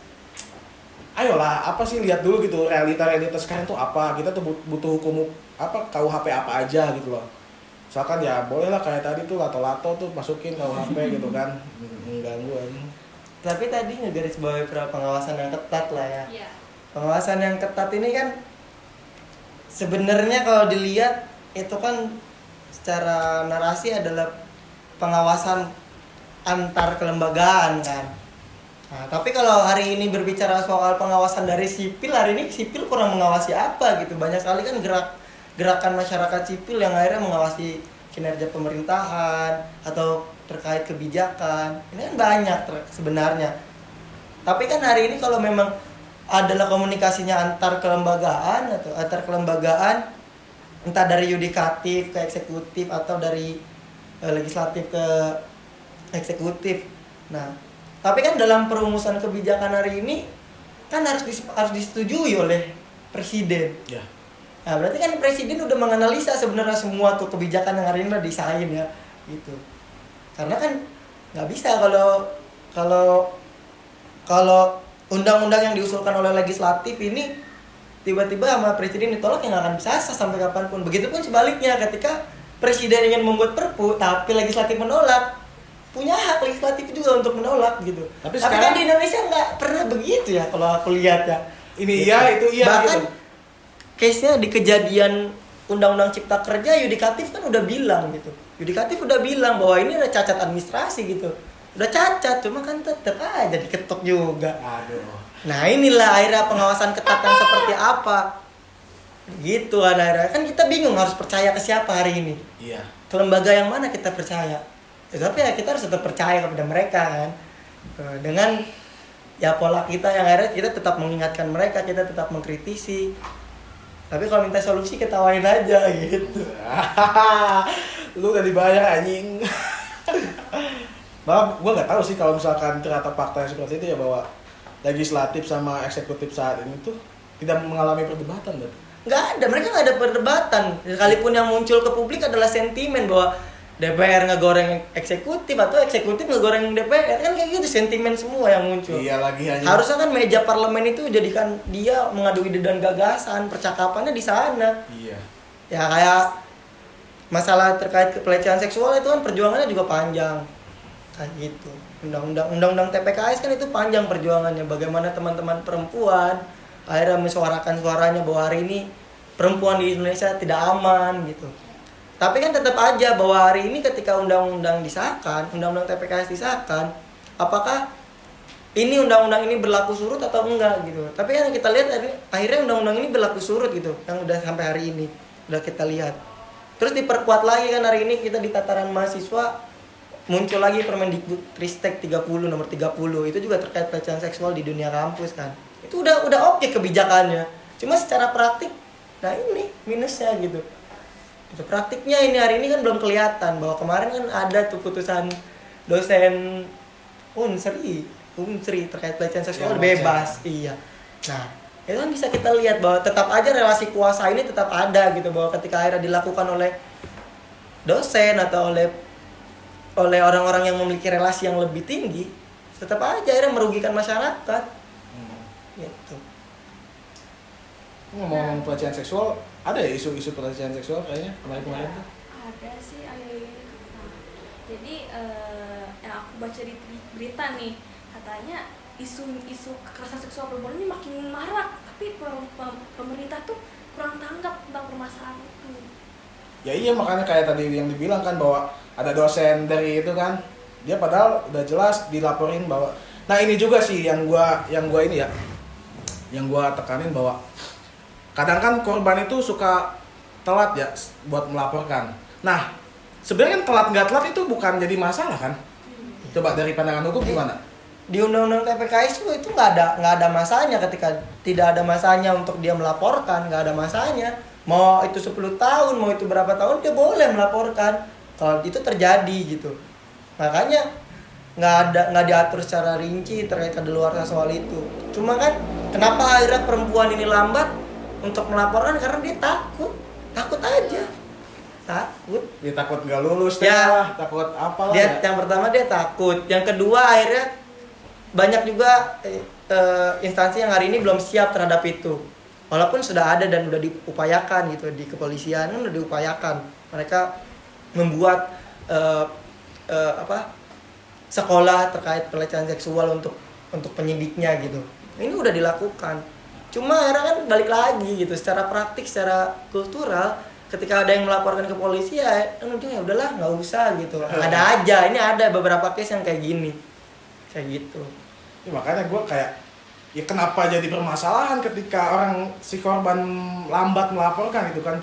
ayolah, apa sih, lihat dulu gitu realita sekarang tuh apa. Kita tuh butuh hukum KUHP apa aja gitu loh. Misalkan ya bolehlah kayak tadi tuh lato-lato tuh masukin KUHP gitu kan, mengganggu aja. tapi tadi ngegarisbawahi pengawasan yang ketat lah ya. Iya. Pengawasan yang ketat ini kan sebenarnya kalau dilihat itu kan secara narasi adalah pengawasan antar kelembagaan kan. Nah, tapi kalau hari ini berbicara soal pengawasan dari sipil, hari ini sipil kurang mengawasi apa gitu. Banyak sekali kan gerakan masyarakat sipil yang akhirnya mengawasi kinerja pemerintahan atau terkait kebijakan. Ini kan banyak sebenarnya. Tapi kan hari ini kalau memang adalah komunikasinya antar kelembagaan atau antar kelembagaan, entah dari yudikatif ke eksekutif atau dari legislatif ke eksekutif. Nah, tapi kan dalam perumusan kebijakan hari ini kan harus disetujui oleh presiden. Ya. Nah, berarti kan presiden udah menganalisa sebenarnya semua tuh kebijakan yang hari ini udah disain ya, gitu. Karena kan nggak bisa kalau undang-undang yang diusulkan oleh legislatif ini tiba-tiba sama presiden ditolak, yang nggak akan bisa sah sampai kapanpun. Begitupun sebaliknya, ketika presiden ingin membuat perpu tapi legislatif menolak, punya hak legislatif juga untuk menolak gitu. Tapi kan di Indonesia nggak pernah begitu ya kalau aku lihat ya. Ini iya, itu iya. Bahkan gitu. case-nya di kejadian Undang-Undang Cipta Kerja, yudikatif kan udah bilang gitu. Yudikatif udah bilang bahwa ini ada cacat administrasi gitu. Udah cacat, cuma kan tetap aja diketok juga. Aduh. Nah, inilah akhirnya pengawasan ketat yang seperti apa. Gitu kan akhirnya. Kan kita bingung harus percaya ke siapa hari ini. Iya. Ke lembaga yang mana kita percaya. Tapi ya kita harus tetap percaya kepada mereka kan. Dengan ya pola kita yang akhirnya kita tetap mengingatkan mereka, kita tetap mengkritisi. Tapi kalau minta solusi ketawain aja gitu. Lu udah dibayar anjing. Malah gue nggak tahu sih kalau misalkan ternyata faktanya seperti itu ya, bahwa legislatif sama eksekutif saat ini tuh tidak mengalami perdebatan kan? Nggak ada, mereka nggak ada perdebatan. Sekalipun yang muncul ke publik adalah sentimen bahwa DPR ngegoreng eksekutif atau eksekutif ngegoreng DPR, kan kayak gitu, sentimen semua yang muncul. Iya lagi aja. Harusnya kan meja parlemen itu jadikan dia mengadu ide dan gagasan, percakapannya di sana. Iya. Ya kayak masalah terkait pelecehan seksual itu kan perjuangannya juga panjang. Kayak gitu. Undang-undang TPKS kan itu panjang perjuangannya, bagaimana teman-teman perempuan akhirnya menyuarakan suaranya bahwa hari ini perempuan di Indonesia tidak aman gitu. Tapi kan tetap aja bahwa hari ini ketika undang-undang disahkan, undang-undang TPKS disahkan, apakah ini undang-undang ini berlaku surut atau enggak gitu. Tapi kan kita lihat akhirnya undang-undang ini berlaku surut gitu, yang udah sampai hari ini udah kita lihat. Terus diperkuat lagi kan hari ini kita di tataran mahasiswa muncul lagi Permendikbud Ristek 30 nomor 30 itu juga terkait pelecehan seksual di dunia kampus kan. Itu udah oke kebijakannya. Cuma secara praktik nah ini minusnya gitu. Itu praktiknya ini hari ini kan belum kelihatan bahwa kemarin kan ada tuh putusan dosen Unsri terkait pelecehan seksual Ya, bebas. Iya. Nah, itu kan bisa kita lihat bahwa tetap aja relasi kuasa ini tetap ada gitu, bahwa ketika akhirnya dilakukan oleh dosen atau oleh orang-orang yang memiliki relasi yang lebih tinggi, tetap aja akhirnya merugikan masyarakat. Gitu. Ngomong pelecehan seksual, ada ya isu-isu pelecehan seksual kayaknya kemarin-kemarin tuh? Ada sih akhir-akhir ini. Nah, jadi yang aku baca di berita nih, katanya isu kekerasan seksual perempuan ini makin marak, tapi pemerintah tuh kurang tanggap tentang permasalahan itu. Ya iya, makanya kayak tadi yang dibilang kan bahwa ada dosen dari itu kan, dia padahal udah jelas dilaporin bahwa, nah ini juga sih yang gua ini ya, yang gua tekanin bahwa kadang kan korban itu suka telat ya buat melaporkan. Nah sebenarnya kan telat nggak telat itu bukan jadi masalah kan? Coba dari pandangan hukum gimana? Di undang-undang TPKS itu nggak ada masanya ketika tidak ada masanya untuk dia melaporkan, nggak ada masanya. Mau itu 10 tahun, mau itu berapa tahun dia boleh melaporkan kalau itu terjadi gitu. Makanya nggak diatur secara rinci terkait kedaluarsa soal itu. Cuma kan kenapa akhirnya perempuan ini lambat untuk melaporkan, karena dia takut aja. Takut. Dia takut nggak lulus, Ya. takut apalah Dia ya. yang pertama dia takut, yang kedua akhirnya banyak juga instansi yang hari ini belum siap terhadap itu. Walaupun sudah ada dan sudah diupayakan gitu di kepolisian kan sudah diupayakan. Mereka membuat sekolah terkait pelecehan seksual untuk penyidiknya gitu. Ini udah dilakukan. Cuma akhirnya kan balik lagi gitu, secara praktik, secara kultural ketika ada yang melaporkan ke polisi ya ujungnya udahlah nggak usah gitu. Ada aja, ini ada beberapa case yang kayak gini. Kayak gitu. Ya, makanya gue kayak, ya kenapa jadi permasalahan ketika si korban lambat melaporkan gitu kan.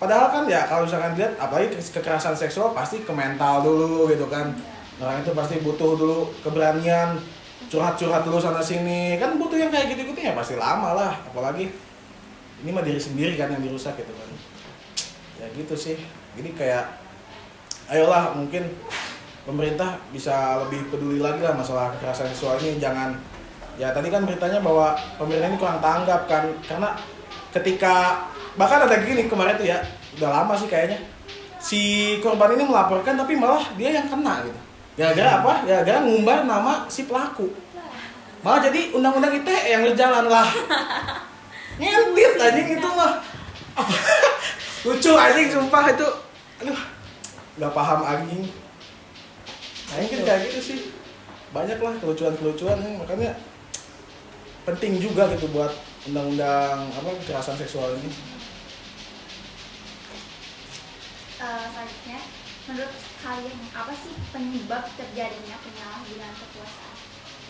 Padahal kan ya kalau misalkan dilihat apalagi kekerasan seksual pasti ke mental dulu gitu kan. Orang itu pasti butuh dulu keberanian, curhat-curhat dulu sana sini, kan butuh yang kayak gitu-gitu ya pasti lama lah. Apalagi ini mah diri sendiri kan yang dirusak gitu kan. Ya gitu sih. Jadi kayak ayolah mungkin pemerintah bisa lebih peduli lagi lah masalah kekerasan seksual ini. Jangan, ya tadi kan beritanya bahwa pemerintah ini kurang tanggap kan, karena ketika bahkan ada gini kemarin tuh ya, udah lama sih kayaknya, si korban ini melaporkan tapi malah dia yang kena gitu. Gara-gara apa? Gara-gara ngumbar nama si pelaku. Malah jadi undang-undang ITE yang berjalan lah. Ngentit anjing itu mah. Lucu anjing sumpah itu. Aduh, nggak paham anjing. Mungkin kayak gitu sih, banyak lah kelucuan-kelucuan, makanya penting juga gitu buat undang-undang kekerasan seksual ini. Selanjutnya, menurut kalian apa sih penyebab terjadinya penyalahgunaan kekuasaan?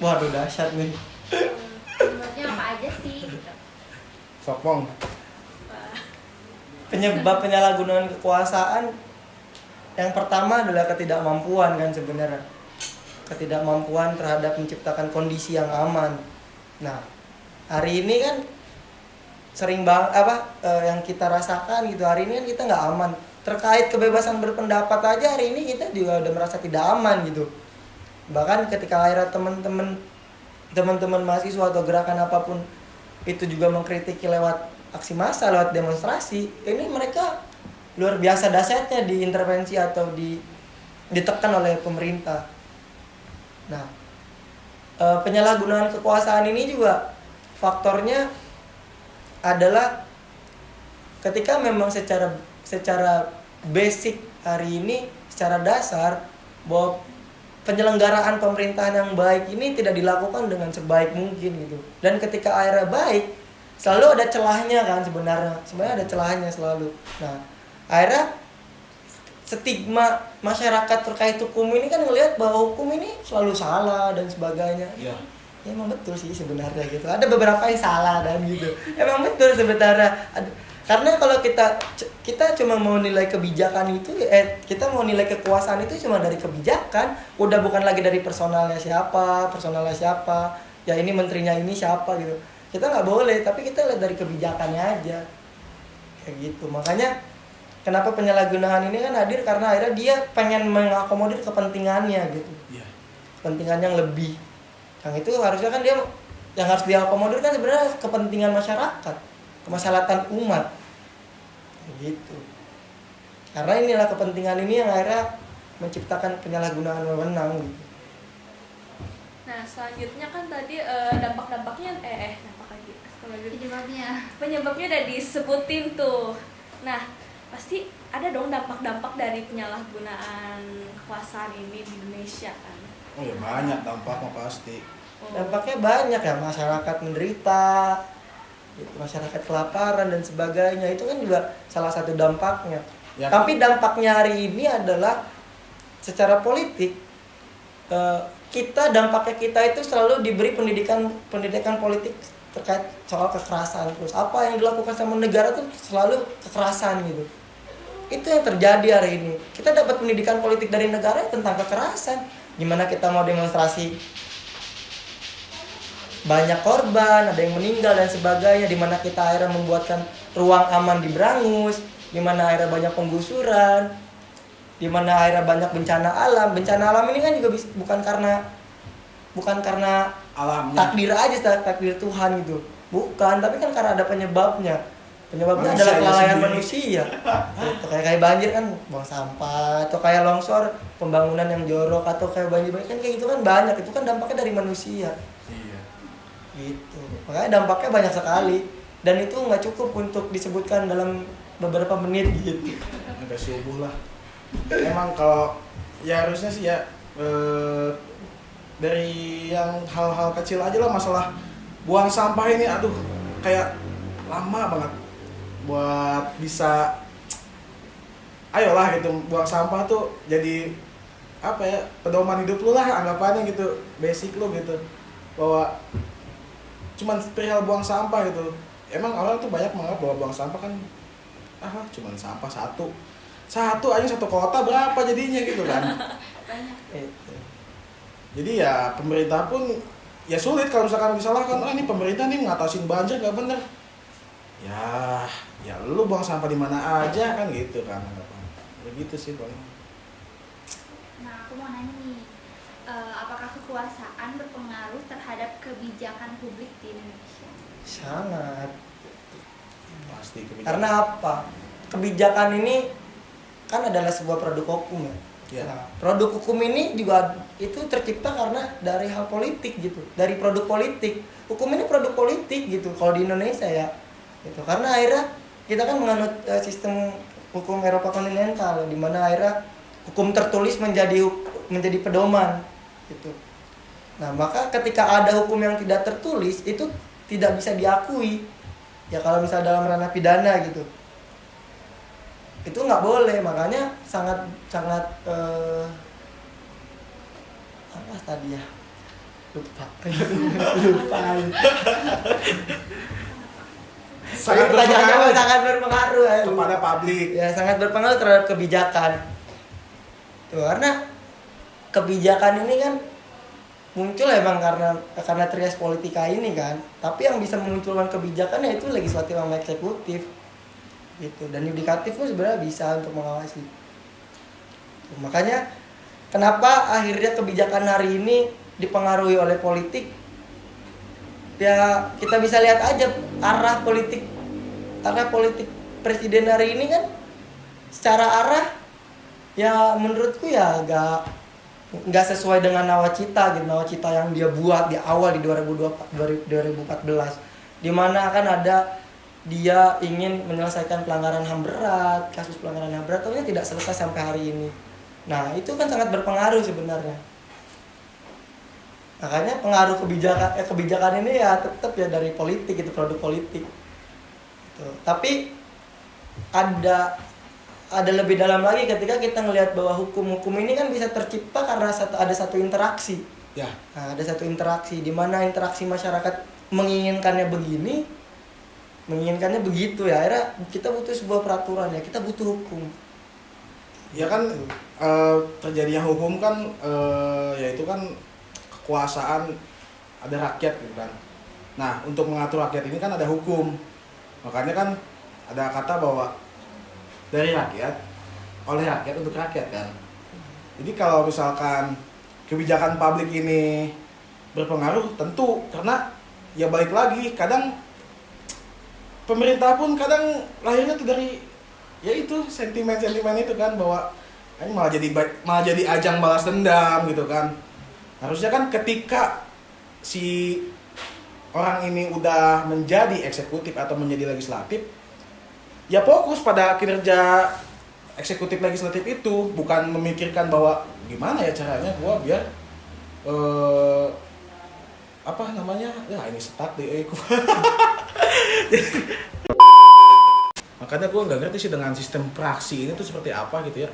Waduh dahsyat nih. Penyebabnya apa aja sih? Gitu. Sopong. Penyebab penyalahgunaan kekuasaan yang pertama adalah ketidakmampuan kan sebenarnya. Ketidakmampuan terhadap menciptakan kondisi yang aman. Nah, hari ini kan sering banget yang kita rasakan gitu. Hari ini kan kita nggak aman. Terkait kebebasan berpendapat aja hari ini kita juga udah merasa tidak aman gitu. Bahkan ketika akhirnya teman-teman mahasiswa atau gerakan apapun itu juga mengkritiki lewat aksi massa, lewat demonstrasi, ini mereka luar biasa dahsyatnya diintervensi atau ditekan oleh pemerintah. Nah, penyalahgunaan kekuasaan ini juga faktornya adalah ketika memang secara basic hari ini secara dasar bahwa penyelenggaraan pemerintahan yang baik ini tidak dilakukan dengan sebaik mungkin gitu. Dan ketika akhirnya baik, selalu ada celahnya kan sebenarnya ada celahnya selalu. Nah, akhirnya stigma masyarakat terkait hukum ini kan ngelihat bahwa hukum ini selalu salah dan sebagainya. Iya. Ya, emang betul sih sebenarnya gitu. Ada beberapa yang salah dan gitu. Emang betul sebenarnya. Karena kalau kita cuma mau nilai kebijakan itu, kita mau nilai kekuasaan itu cuma dari kebijakan, udah bukan lagi dari personalnya siapa, ya ini menterinya ini siapa gitu. Kita nggak boleh, tapi kita lihat dari kebijakannya aja, kayak gitu. Makanya kenapa penyalahgunaan ini kan hadir karena akhirnya dia pengen mengakomodir kepentingannya gitu, kepentingan yang lebih. Yang itu harusnya kan dia yang harus diakomodir kan sebenarnya kepentingan masyarakat, kemaslahatan umat, gitu. Karena inilah kepentingan ini yang akhirnya menciptakan penyalahgunaan wewenang gitu. Nah, selanjutnya kan tadi dampak-dampaknya penyebabnya udah disebutin tuh. Nah, pasti ada dong dampak-dampak dari penyalahgunaan kekuasaan ini di Indonesia kan. Oh ya banyak dampaknya pasti. Dampaknya banyak ya, masyarakat menderita, gitu, masyarakat kelaparan dan sebagainya, itu kan juga salah satu dampaknya. Ya, tapi dampaknya hari ini adalah secara politik, dampaknya kita itu selalu diberi pendidikan politik terkait soal kekerasan. Terus apa yang dilakukan sama negara tuh selalu kekerasan gitu. Itu yang terjadi hari ini. Kita dapat pendidikan politik dari negara tentang kekerasan. Gimana kita mau demonstrasi banyak korban, ada yang meninggal dan sebagainya, dimana kita akhirnya membuatkan ruang aman di Brangus, dimana akhirnya banyak penggusuran, dimana akhirnya banyak bencana alam. Bencana alam ini kan juga bukan karena alamnya, takdir aja, takdir Tuhan gitu, bukan, tapi kan karena ada penyebabnya Manusia adalah kelalaian sendiri. manusia gitu. Kayak banjir kan buang sampah, atau kayak longsor pembangunan yang jorok, atau kayak banjir kan kayak gitu kan banyak, itu kan dampaknya dari manusia. Iya. Gitu. Makanya dampaknya banyak sekali dan itu nggak cukup untuk disebutkan dalam beberapa menit gitu. Sampai subuh lah. Emang kalau ya harusnya sih ya dari yang hal-hal kecil aja lah, masalah buang sampah ini, aduh kayak lama banget buat bisa, ayolah gitu, buang sampah tuh jadi apa ya, pedoman hidup lu lah anggapannya gitu, basic lu gitu, bahwa cuman perihal buang sampah gitu. Emang orang tuh banyak menganggap bahwa buang sampah kan cuman sampah satu aja satu kota berapa jadinya gitu kan. Itu. Jadi ya pemerintah pun ya sulit kalau misalkan disalahkan, ini pemerintah nih ngatasin banjir nggak bener. Ya lu buang sampah di mana aja kan gitu kan. Ya gitu sih paling. Nah, aku mau nanya nih, apakah kekuasaan berpengaruh terhadap kebijakan publik di Indonesia? Sangat. Pasti kebijakan. Karena apa? Kebijakan ini kan adalah sebuah produk hukum ya. Ya. Nah, produk hukum ini juga itu tercipta karena dari hal politik gitu, dari produk politik. Hukum ini produk politik gitu kalau di Indonesia ya. Gitu. Karena akhirnya kita kan menganut sistem hukum Eropa kontinental, di mana akhirnya hukum tertulis menjadi pedoman gitu. Nah, maka ketika ada hukum yang tidak tertulis itu tidak bisa diakui. Ya kalau misalnya dalam ranah pidana gitu. Itu nggak boleh, makanya sangat apa tadi ya? Lupa. Sangat berpengaruh ya. Kepada publik. Ya, sangat berpengaruh terhadap kebijakan. Tuh, karena kebijakan ini kan muncul emang karena trias politika ini kan. Tapi yang bisa memunculkan kebijakan ya itu legislatif sama eksekutif. Gitu. Dan yudikatif pun sebenarnya bisa untuk mengawasi. Tuh, makanya kenapa akhirnya kebijakan hari ini dipengaruhi oleh politik? Ya kita bisa lihat aja arah politik presiden hari ini kan secara arah ya menurutku ya nggak sesuai dengan nawacita yang dia buat di awal di 2014, di mana kan ada dia ingin menyelesaikan pelanggaran HAM berat, kasus pelanggaran HAM berat, tapi tidak selesai sampai hari ini. Nah itu kan sangat berpengaruh sebenarnya. Makanya pengaruh kebijakan ini ya tetap ya dari politik, itu produk politik. Gitu. Tapi ada lebih dalam lagi ketika kita ngelihat bahwa hukum ini kan bisa tercipta karena ada satu interaksi. Ya. Nah, ada satu interaksi di mana interaksi masyarakat menginginkannya begini, menginginkannya begitu ya, akhirnya kita butuh sebuah peraturan ya, kita butuh hukum. Ya kan terjadinya hukum kan yaitu kan kekuasaan ada rakyat gitu kan. Nah, untuk mengatur rakyat ini kan ada hukum. Makanya kan ada kata bahwa dari rakyat, oleh rakyat untuk rakyat kan. Jadi kalau misalkan kebijakan publik ini berpengaruh, tentu karena ya balik lagi, kadang pemerintah pun kadang lahirnya tuh dari ya itu sentimen-sentimen itu kan, bahwa ini malah jadi ajang balas dendam gitu kan. Harusnya kan ketika si orang ini udah menjadi eksekutif atau menjadi legislatif, ya fokus pada kinerja eksekutif legislatif itu, bukan memikirkan bahwa gimana ya caranya gua biar apa namanya, ya ini stuck deh makanya gua nggak ngerti sih dengan sistem praksi ini tuh seperti apa gitu ya.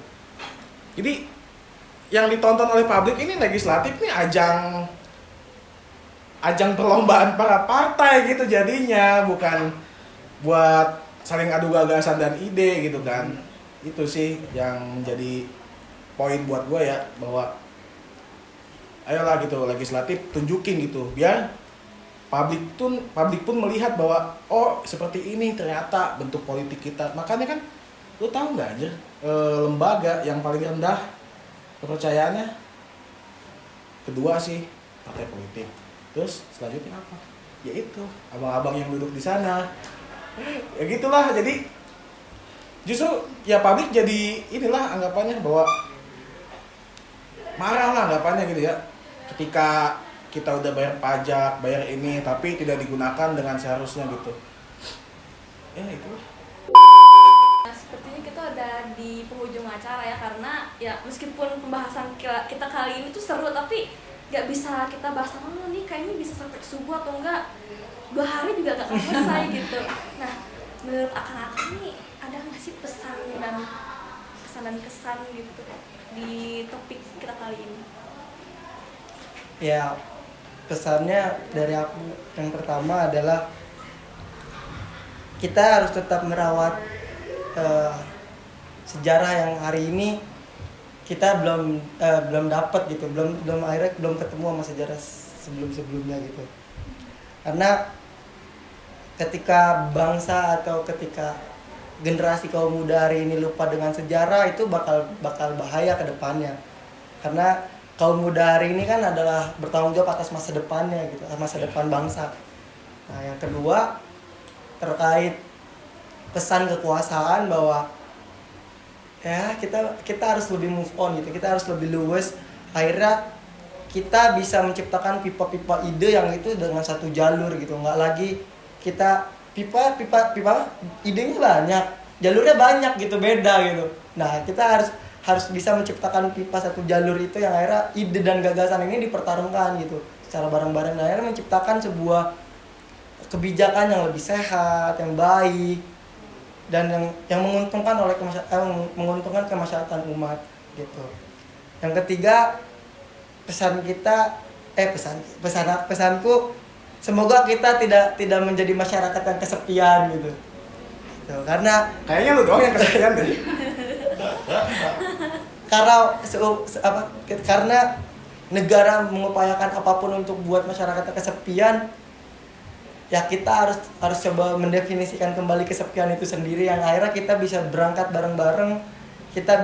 Jadi yang ditonton oleh publik ini legislatif nih ajang perlombaan para partai gitu jadinya, bukan buat saling adu gagasan dan ide gitu kan. Itu sih yang menjadi poin buat gue ya, bahwa ayolah gitu legislatif tunjukin gitu, biar publik pun melihat bahwa oh seperti ini ternyata bentuk politik kita. Makanya kan lu tahu nggak aja lembaga yang paling rendah kepercayaannya kedua sih partai politik. Terus selanjutnya apa? Ya itu abang-abang yang duduk di sana. Ya gitulah, jadi justru ya publik jadi inilah anggapannya bahwa marah lah anggapannya gitu ya, ketika kita udah bayar pajak, bayar ini tapi tidak digunakan dengan seharusnya gitu. Ya itulah. Nah, sepertinya kita udah di penghujung acara ya, karena ya meskipun pembahasan kita kali ini tuh seru, tapi nggak bisa kita bahas sama nih, kayaknya bisa sampai subuh atau enggak 2 hari juga gak akan selesai gitu. Nah, menurut akang-akang nih ada nggak sih pesan dan kesan gitu di topik kita kali ini? Ya, pesannya dari aku yang pertama adalah kita harus tetap merawat sejarah yang hari ini kita belum dapat gitu, akhirnya belum ketemu sama sejarah sebelumnya gitu. Karena ketika bangsa atau ketika generasi kaum muda hari ini lupa dengan sejarah, itu bakal bahaya ke depannya. Karena kaum muda hari ini kan adalah bertanggung jawab atas masa depannya gitu, masa depan bangsa. Nah, yang kedua terkait pesan kekuasaan, bahwa ya kita harus lebih move on gitu, kita harus lebih luwes. Akhirnya kita bisa menciptakan pipa-pipa ide yang itu dengan satu jalur gitu, nggak lagi kita pipa idenya banyak, jalurnya banyak gitu, beda gitu. Nah, kita harus bisa menciptakan pipa satu jalur itu yang akhirnya ide dan gagasan ini dipertarungkan gitu secara bareng-bareng. Nah, akhirnya menciptakan sebuah kebijakan yang lebih sehat, yang baik, dan yang menguntungkan menguntungkan kemaslahatan umat gitu. Yang ketiga, pesanku semoga kita tidak menjadi masyarakat yang kesepian gitu. Karena Kayaknya lu doang yang kesepian deh. karena negara mengupayakan apapun untuk buat masyarakatnya kesepian, ya kita harus coba mendefinisikan kembali kesepian itu sendiri, yang akhirnya kita bisa berangkat bareng-bareng, kita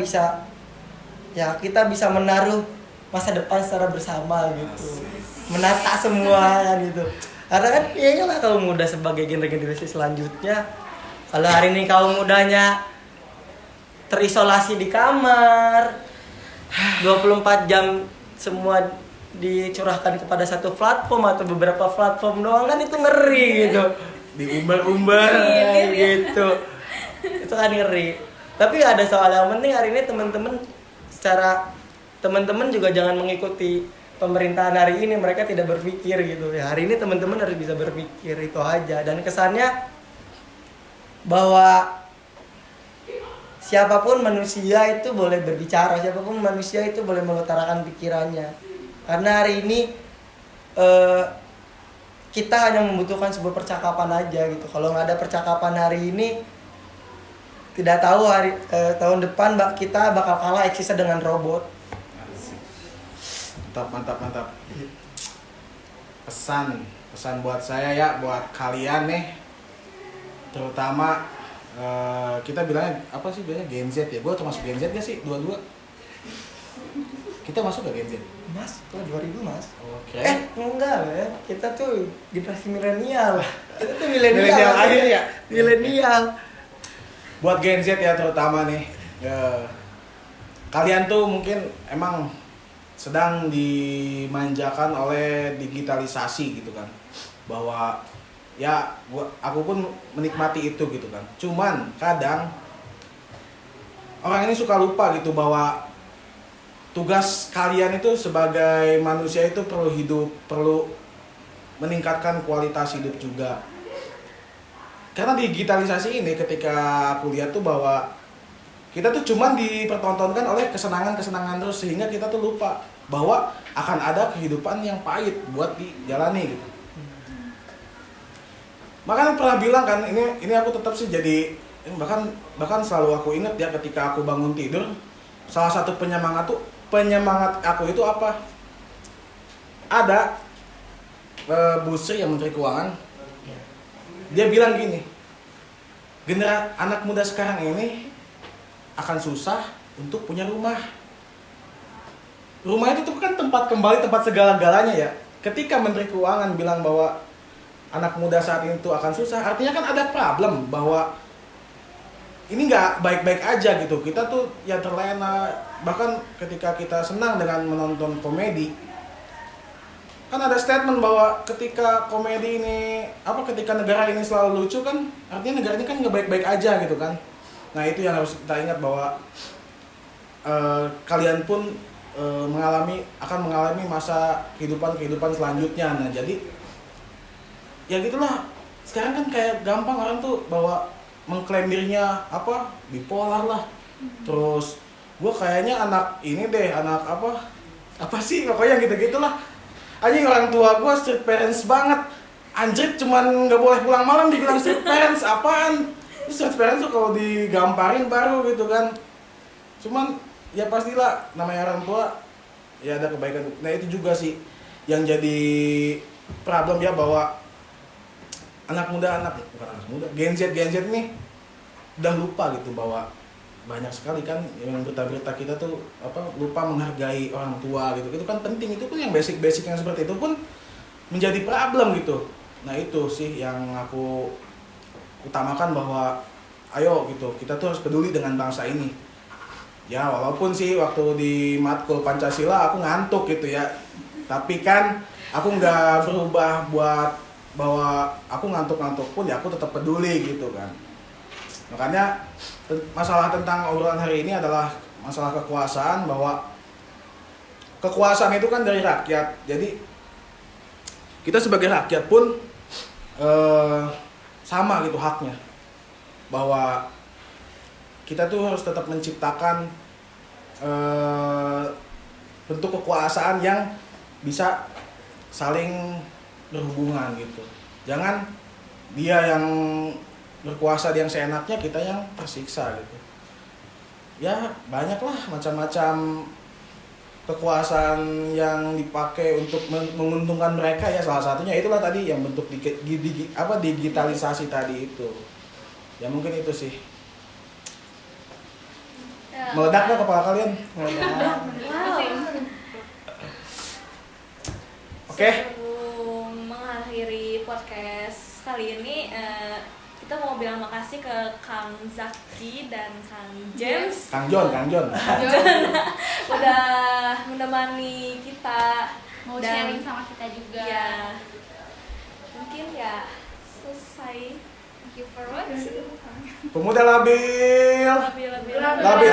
bisa menaruh masa depan secara bersama gitu, menata semua kan gitu. Karena kan kayaknya lah kaum muda sebagai generasi selanjutnya, kalau hari ini kaum mudanya terisolasi di kamar 24 jam, semua dicurahkan kepada satu platform atau beberapa platform doang, kan itu ngeri gitu, Diumbar-umbar gitu, itu kan ngeri. Tapi ada soal yang penting hari ini, teman-teman juga jangan mengikuti pemerintahan hari ini, mereka tidak berpikir gitu ya. Hari ini teman-teman harus bisa berpikir, itu aja. Dan kesannya bahwa siapapun manusia itu boleh berbicara, siapapun manusia itu boleh mengutarakan pikirannya. Karena hari ini kita hanya membutuhkan sebuah percakapan aja gitu. Kalau nggak ada percakapan hari ini, tidak tahu tahun depan kita bakal kalah eksisnya dengan robot. Mantap. Pesan buat saya ya, buat kalian nih, terutama kita bilangnya apa sih biasanya Gen Z ya. Gue termasuk Gen Z gak sih? Dua-dua. Kita masuk gak Gen Z? Mas, itu 2000 mas. Oke. Enggak ya. Kita tuh generasi milenial. Kita tuh Milenial akhir ya? Milenial. Buat Gen Z ya terutama nih, kalian tuh mungkin emang sedang dimanjakan oleh digitalisasi gitu kan, bahwa ya aku pun menikmati itu gitu kan. Cuman kadang orang ini suka lupa gitu bahwa tugas kalian itu sebagai manusia itu perlu meningkatkan kualitas hidup juga. Karena digitalisasi ini ketika aku lihat tuh bahwa kita tuh cuman dipertontonkan oleh kesenangan-kesenangan terus, sehingga kita tuh lupa bahwa akan ada kehidupan yang pahit buat dijalani gitu. Makanya pernah bilang kan, ini aku tetap sih jadi bahkan selalu aku ingat ya ketika aku bangun tidur, salah satu penyemangat aku itu apa? Ada Bu Sri yang Menteri Keuangan, dia bilang gini, anak muda sekarang ini akan susah untuk punya rumah. Rumah itu tuh kan tempat segala-galanya ya. Ketika Menteri Keuangan bilang bahwa anak muda saat ini tuh akan susah, artinya kan ada problem bahwa ini nggak baik-baik aja gitu. Kita tuh ya terlena. Bahkan ketika kita senang dengan menonton komedi, kan ada statement bahwa ketika komedi ini ketika negara ini selalu lucu kan, artinya negara ini kan nggak baik-baik aja gitu kan. Nah itu yang harus kita ingat, bahwa kalian pun akan mengalami masa kehidupan selanjutnya. Nah jadi ya gitulah, sekarang kan kayak gampang orang tuh bahwa mengklaim dirinya bipolar lah, terus gue kayaknya anak ini deh, anak apa sih pokoknya gitu-gitulah. Anjing, orang tua gue street parents banget, anjir cuman nggak boleh pulang malam dibilang street parents. Apaan? Street parents tuh kalau digamparin baru gitu kan. Cuman ya pastilah namanya orang tua ya ada kebaikan. Nah itu juga sih yang jadi problem ya, bahwa Gen Z nih udah lupa gitu bahwa banyak sekali kan yang berita-berita kita tuh lupa menghargai orang tua gitu. Itu kan penting, itu pun yang basic yang seperti itu pun menjadi problem gitu. Nah itu sih yang aku utamakan, bahwa ayo gitu, kita tuh harus peduli dengan bangsa ini. Ya walaupun sih waktu di matkul Pancasila aku ngantuk gitu ya, tapi kan aku nggak berubah buat bahwa aku ngantuk pun ya aku tetap peduli gitu kan. Makanya masalah tentang obrolan hari ini adalah masalah kekuasaan, bahwa kekuasaan itu kan dari rakyat. Jadi kita sebagai rakyat pun sama gitu haknya, bahwa kita tuh harus tetap menciptakan bentuk kekuasaan yang bisa saling berhubungan gitu. Jangan dia yang berkuasa, yang seenaknya, kita yang tersiksa gitu. Ya banyaklah macam-macam kekuasaan yang dipakai untuk menguntungkan mereka ya. Salah satunya itulah tadi yang bentuk digitalisasi tadi itu. Ya mungkin itu sih. Ya. Meledak nggak kepala kalian? Meledak. Wow. Oke. Sebelum mengakhiri podcast kali ini, kita mau bilang makasih ke Kang Zaki dan Kang James. Kang John. Udah menemani kita, Mau dan sharing sama kita juga. ya mungkin ya selesai. Thank you for watching. Pemuda labil. Lebih Labil.